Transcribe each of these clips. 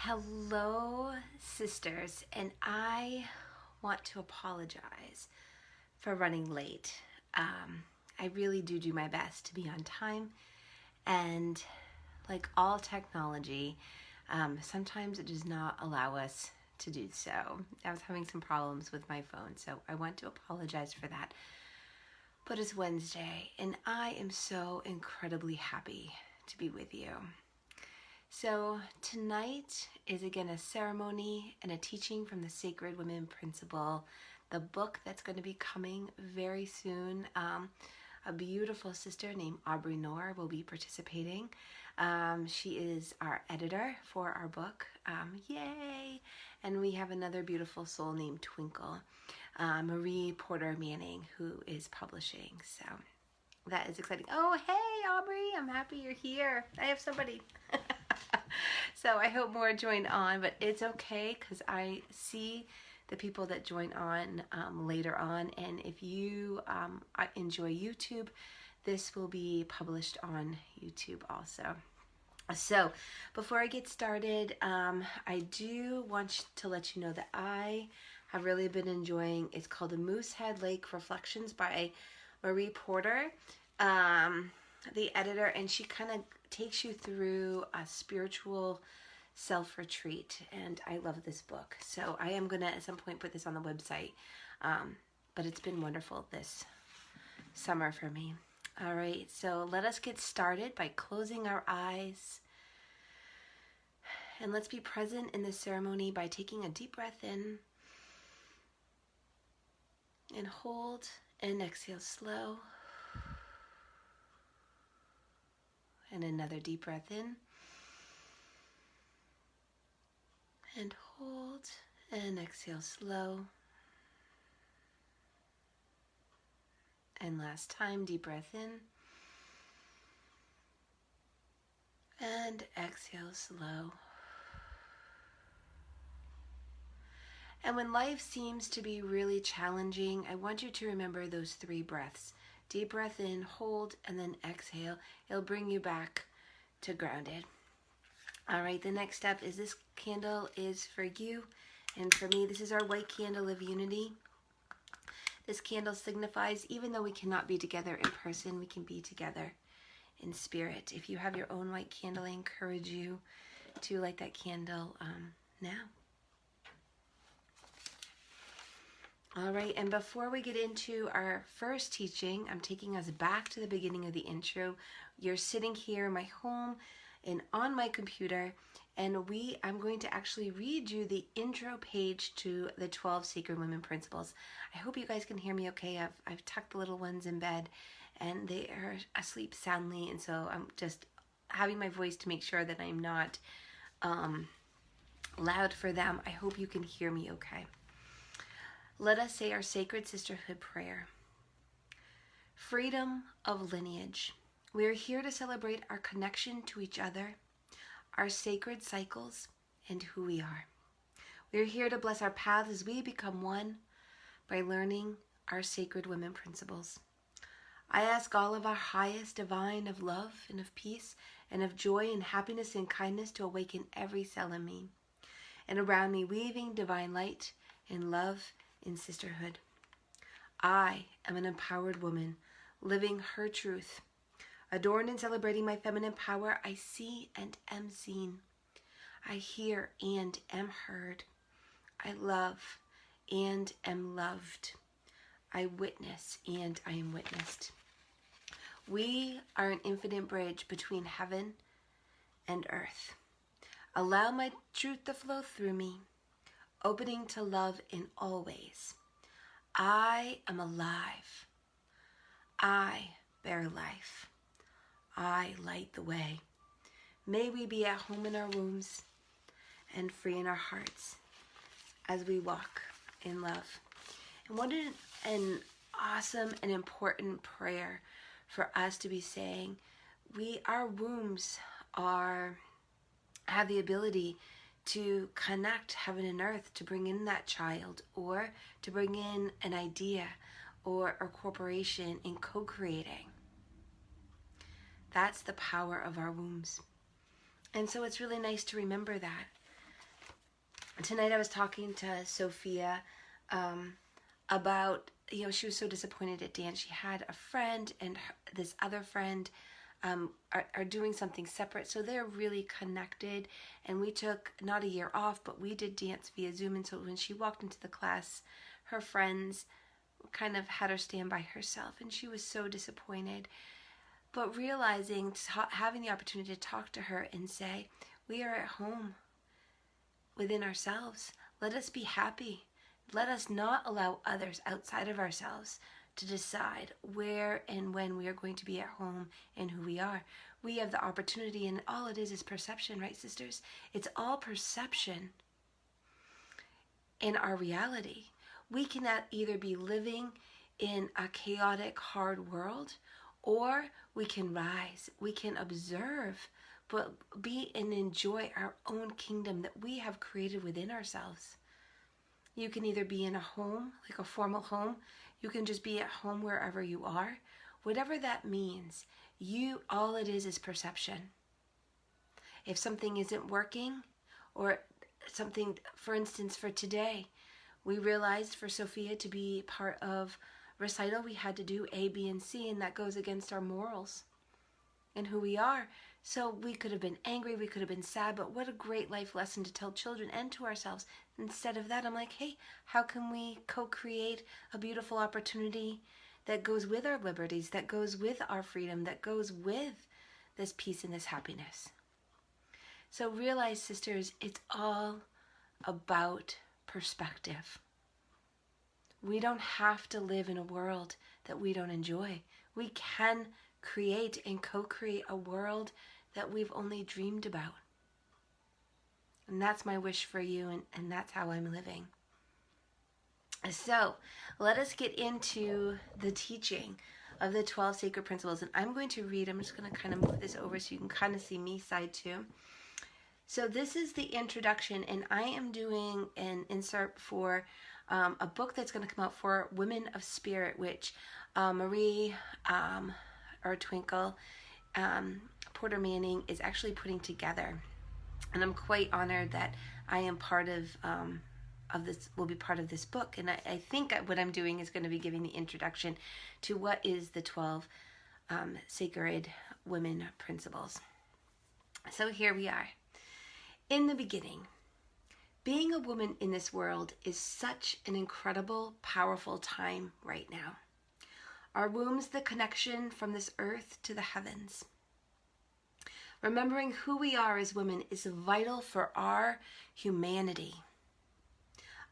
Hello, sisters, and I want to apologize for running late. I really do my best to be on time, and like all technology, sometimes it does not allow us to do so. I was having some problems with my phone, so I want to apologize for that. But it's Wednesday, and I am so incredibly happy to be with you. So tonight is again a ceremony and a teaching from the Sacred Women Principle, the book that's going to be coming very soon. A beautiful sister named Aubrey Noor will be participating. She is our editor for our book. Yay! And we have another beautiful soul named Twinkle, Marie Porter Manning, who is publishing. So that is exciting. Oh, hey, Aubrey, I'm happy you're here. I have somebody. So I hope more join on, but it's okay because I see the people that join on later on. And if you enjoy YouTube, this will be published on YouTube also. So before I get started, I do want to let you know that I have really been enjoying, it's called the Moosehead Lake Reflections by Marie Porter, the editor, and she kind of takes you through a spiritual self-retreat, and I love this book. So I am going to at some point put this on the website, but it's been wonderful this summer for me. All right, so let us get started by closing our eyes, and let's be present in this ceremony by taking a deep breath in and hold and exhale slow, and another deep breath in and hold and exhale slow, and last time, deep breath in and exhale slow. And when life seems to be really challenging, I want you to remember those 3 breaths. Deep breath in, hold, and then exhale. It'll bring you back to grounded. All right, the next step is this candle is for you and for me. This is our white candle of unity. This candle signifies, even though we cannot be together in person, we can be together in spirit. If you have your own white candle, I encourage you to light that candle now. All right, and before we get into our first teaching, I'm taking us back to the beginning of the intro. You're sitting here in my home and on my computer, and I'm going to actually read you the intro page to the 12 Sacred Women Principles. I hope you guys can hear me okay. I've tucked the little ones in bed, and they are asleep soundly, and so I'm just having my voice to make sure that I'm not loud for them. I hope you can hear me okay. Let us say our sacred sisterhood prayer. Freedom of lineage. We are here to celebrate our connection to each other, our sacred cycles, and who we are. We are here to bless our paths as we become one by learning our sacred women principles. I ask all of our highest divine of love and of peace and of joy and happiness and kindness to awaken every cell in me and around me, weaving divine light and love in sisterhood. I am an empowered woman, living her truth. Adorned and celebrating my feminine power, I see and am seen. I hear and am heard. I love and am loved. I witness and I am witnessed. We are an infinite bridge between heaven and earth. Allow my truth to flow through me, opening to love in all ways. I am alive. I bear life. I light the way. May we be at home in our wombs and free in our hearts as we walk in love. And what an awesome and important prayer for us to be saying. Our wombs have the ability to connect heaven and earth, to bring in that child, or to bring in an idea or a corporation in co-creating. That's the power of our wombs. And so it's really nice to remember that. tonight I was talking to Sophia about, she was so disappointed at dance. She had a friend, and this other friend are doing something separate, so they're really connected. And we took not a year off, but we did dance via Zoom. And so when she walked into the class, her friends kind of had her stand by herself, and she was so disappointed. But realizing, having the opportunity to talk to her and say, we are at home within ourselves. Let us be happy. Let us not allow others outside of ourselves to decide where and when we are going to be at home and who we are. We have the opportunity, and all it is perception, right, sisters? It's all perception in our reality. We cannot either be living in a chaotic, hard world, or we can rise, we can observe, but be and enjoy our own kingdom that we have created within ourselves. You can either be in a home, like a formal home. You can just be at home wherever you are. Whatever that means, all it is perception. If something isn't working, or something, for instance, for today, we realized for Sophia to be part of recital, we had to do A, B, and C, and that goes against our morals and who we are. So we could have been angry, we could have been sad, but what a great life lesson to tell children and to ourselves. Instead of that, I'm like, hey, how can we co-create a beautiful opportunity that goes with our liberties, that goes with our freedom, that goes with this peace and this happiness? So realize, sisters, it's all about perspective. We don't have to live in a world that we don't enjoy. We can create and co-create a world that we've only dreamed about. And that's my wish for you, and that's how I'm living. So let us get into the teaching of the 12 sacred principles. And I'm going to read, I'm just going to kind of move this over so you can kind of see me side too. So this is the introduction, and I am doing an insert for a book that's going to come out for Women of Spirit, which Marie or Twinkle Porter Manning is actually putting together. And I'm quite honored that I am part of this, will be part of this book. And I think what I'm doing is going to be giving the introduction to what is the 12 sacred women principles. So here we are. In the beginning, being a woman in this world is such an incredible, powerful time right now. Our womb's the connection from this earth to the heavens. Remembering who we are as women is vital for our humanity.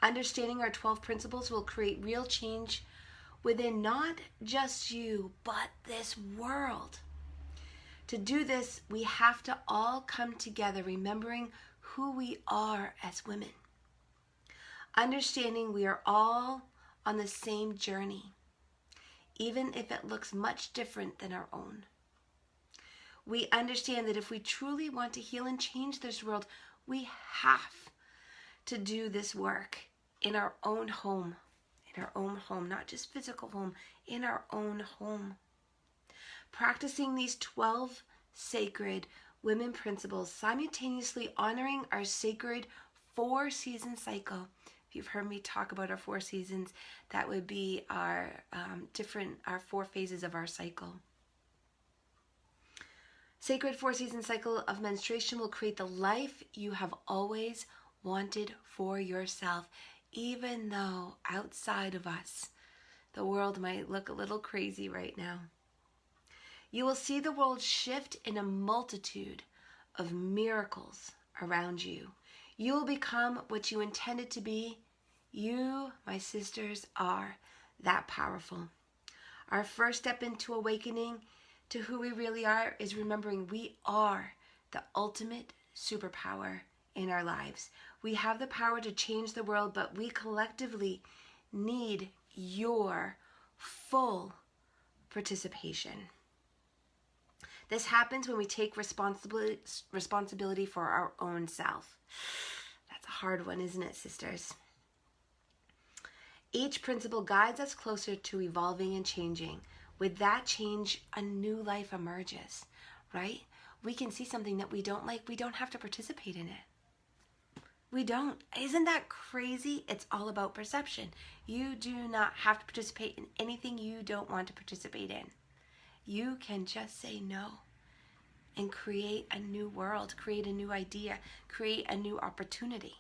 Understanding our 12 principles will create real change within not just you, but this world. To do this, we have to all come together, remembering who we are as women. Understanding we are all on the same journey, even if it looks much different than our own. We understand that if we truly want to heal and change this world, we have to do this work in our own home, not just physical home, in our own home. Practicing these 12 sacred women principles, simultaneously honoring our sacred 4-season cycle. If you've heard me talk about our 4 seasons, that would be our 4 phases of our cycle. Sacred 4-season cycle of menstruation will create the life you have always wanted for yourself, even though outside of us, the world might look a little crazy right now. You will see the world shift in a multitude of miracles around you. You will become what you intended to be. You, my sisters, are that powerful. Our first step into awakening to who we really are is remembering we are the ultimate superpower in our lives. We have the power to change the world, but we collectively need your full participation. This happens when we take responsibility for our own self. That's a hard one, isn't it, sisters? Each principle guides us closer to evolving and changing. With that change, a new life emerges, right? We can see something that we don't like. We don't have to participate in it. We don't. Isn't that crazy? It's all about perception. You do not have to participate in anything you don't want to participate in. You can just say no and create a new world, create a new idea, create a new opportunity.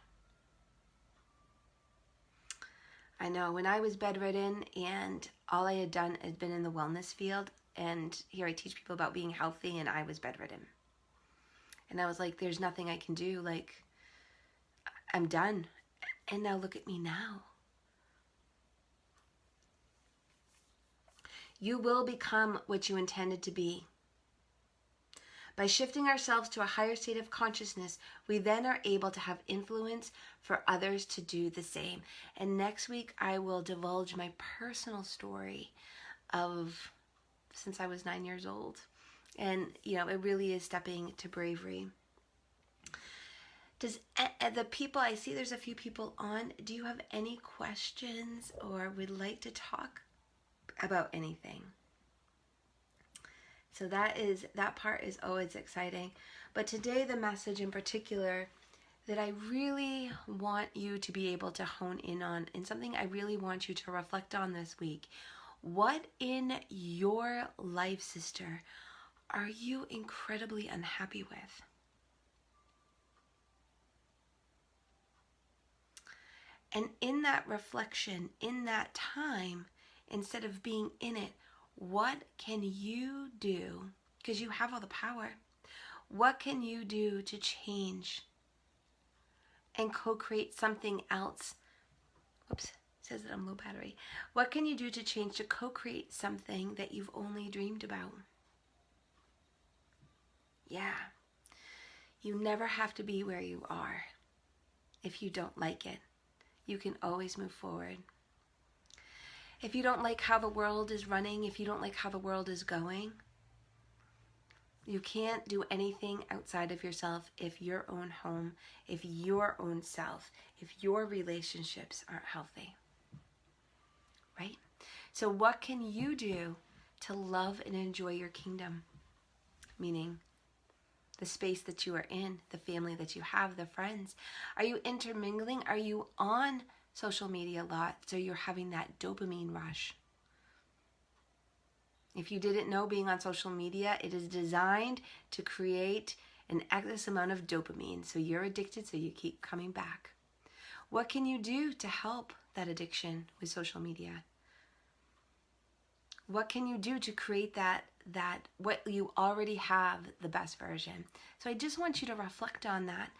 I know when I was bedridden and all I had done had been in the wellness field, and here I teach people about being healthy, and I was bedridden. And I was like, there's nothing I can do. Like, I'm done. And now look at me now. You will become what you intended to be. By shifting ourselves to a higher state of consciousness, we then are able to have influence for others to do the same. And next week, I will divulge my personal story of since I was 9 years old. And, it really is stepping to bravery. Does the people, I see there's a few people on, do you have any questions or would like to talk about anything? So that part is always exciting. But today the message in particular that I really want you to be able to hone in on, and something I really want you to reflect on this week. What in your life, sister, are you incredibly unhappy with? And in that reflection, in that time, instead of being in it, what can you do? Because you have all the power. What can you do to change and co-create something else? Whoops, says that I'm low battery. What can you do to change, to co-create something that you've only dreamed about? Yeah. You never have to be where you are if you don't like it. You can always move forward. If you don't like how the world is running, if you don't like how the world is going, you can't do anything outside of yourself if your own home, if your own self, if your relationships aren't healthy. Right? So what can you do to love and enjoy your kingdom? Meaning the space that you are in, the family that you have, the friends. Are you intermingling? Are you on social media a lot so you're having that dopamine rush? If you didn't know, being on social media, it is designed to create an excess amount of dopamine. So you're addicted, so you keep coming back. What can you do to help that addiction with social media? What can you do to create that what you already have, the best version? So I just want you to reflect on that.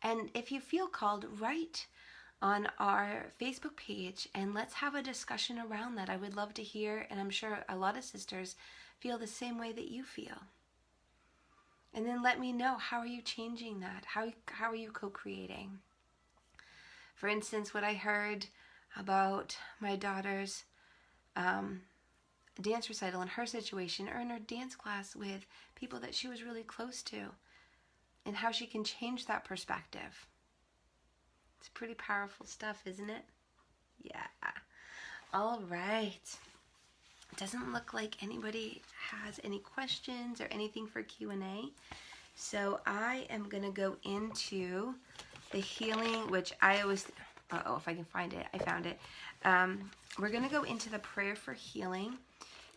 And if you feel called, write on our Facebook page and let's have a discussion around that. I would love to hear, and I'm sure a lot of sisters feel the same way that you feel. And then let me know, how are you changing that? How are you co-creating? For instance, what I heard about my daughter's dance recital in her situation, or in her dance class with people that she was really close to, and how she can change that perspective. It's pretty powerful stuff, isn't it? Yeah. All right. It doesn't look like anybody has any questions or anything for Q&A. So I am going to go into the healing, which I always, if I can find it, I found it. We're going to go into the prayer for healing.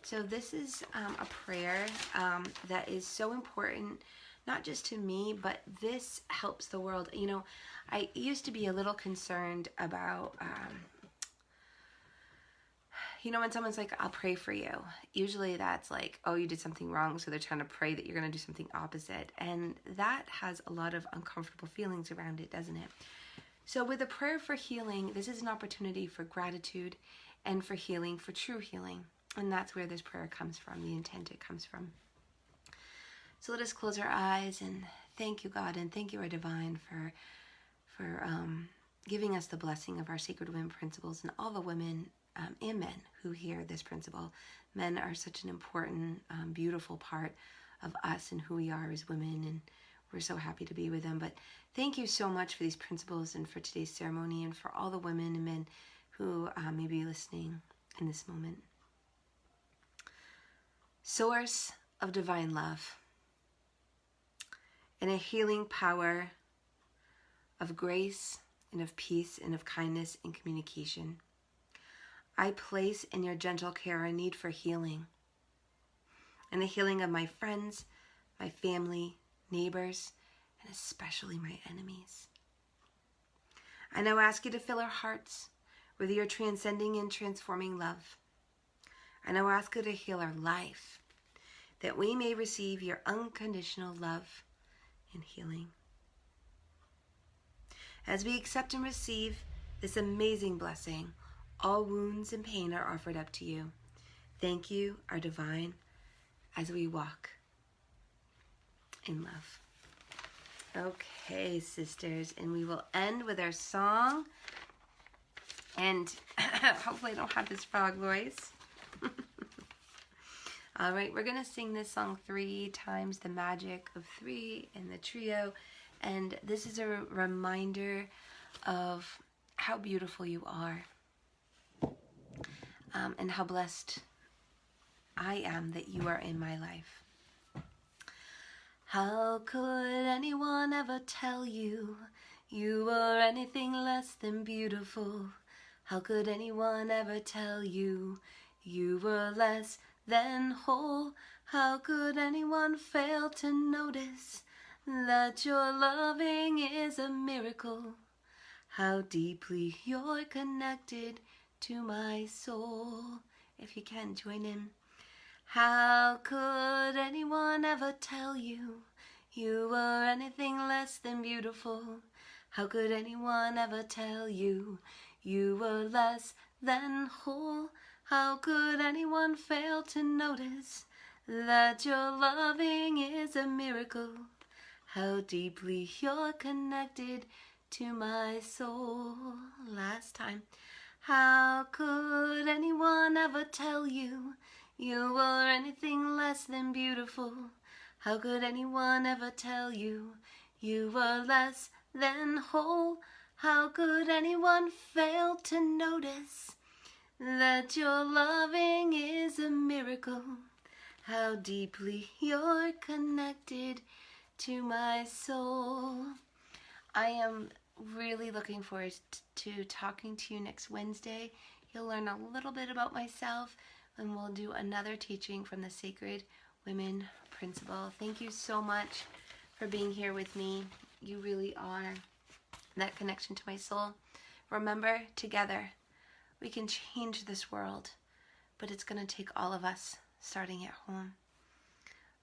So this is a prayer that is so important, not just to me, but this helps the world. I used to be a little concerned about, when someone's like, I'll pray for you. Usually that's like, oh, you did something wrong, so they're trying to pray that you're going to do something opposite. And that has a lot of uncomfortable feelings around it, doesn't it? So with a prayer for healing, this is an opportunity for gratitude and for healing, for true healing. And that's where this prayer comes from, the intent it comes from. So let us close our eyes and thank you, God, and thank you, our divine, for giving us the blessing of our Sacred Women principles and all the women and men who hear this principle. Men are such an important, beautiful part of us and who we are as women, and we're so happy to be with them. But thank you so much for these principles and for today's ceremony and for all the women and men who may be listening in this moment. Source of divine love and a healing power of grace and of peace and of kindness and communication. I place in your gentle care a need for healing, and the healing of my friends, my family, neighbors, and especially my enemies. I now ask you to fill our hearts with your transcending and transforming love. I now ask you to heal our life, that we may receive your unconditional love and healing. As we accept and receive this amazing blessing, all wounds and pain are offered up to you. Thank you, our divine, as we walk in love. Okay, sisters, and we will end with our song. And hopefully I don't have this frog voice. All right, we're going to sing this song 3 times, the magic of 3 in the trio. And this is a reminder of how beautiful you are, and how blessed I am that you are in my life. How could anyone ever tell you you were anything less than beautiful? How could anyone ever tell you you were less than whole? How could anyone fail to notice that your loving is a miracle? How deeply you're connected to my soul. If you can, join in. How could anyone ever tell you you were anything less than beautiful? How could anyone ever tell you you were less than whole? How could anyone fail to notice that your loving is a miracle? How deeply you're connected to my soul. Last time. How could anyone ever tell you you were anything less than beautiful? How could anyone ever tell you you were less than whole? How could anyone fail to notice that your loving is a miracle? How deeply you're connected to my soul. I am really looking forward to talking to you next Wednesday. You'll learn a little bit about myself, and we'll do another teaching from the Sacred Women Principle. Thank you so much for being here with me. You really are that connection to my soul. Remember, together, we can change this world, but it's going to take all of us, starting at home.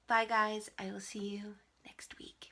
Bye, guys. I will see you next week.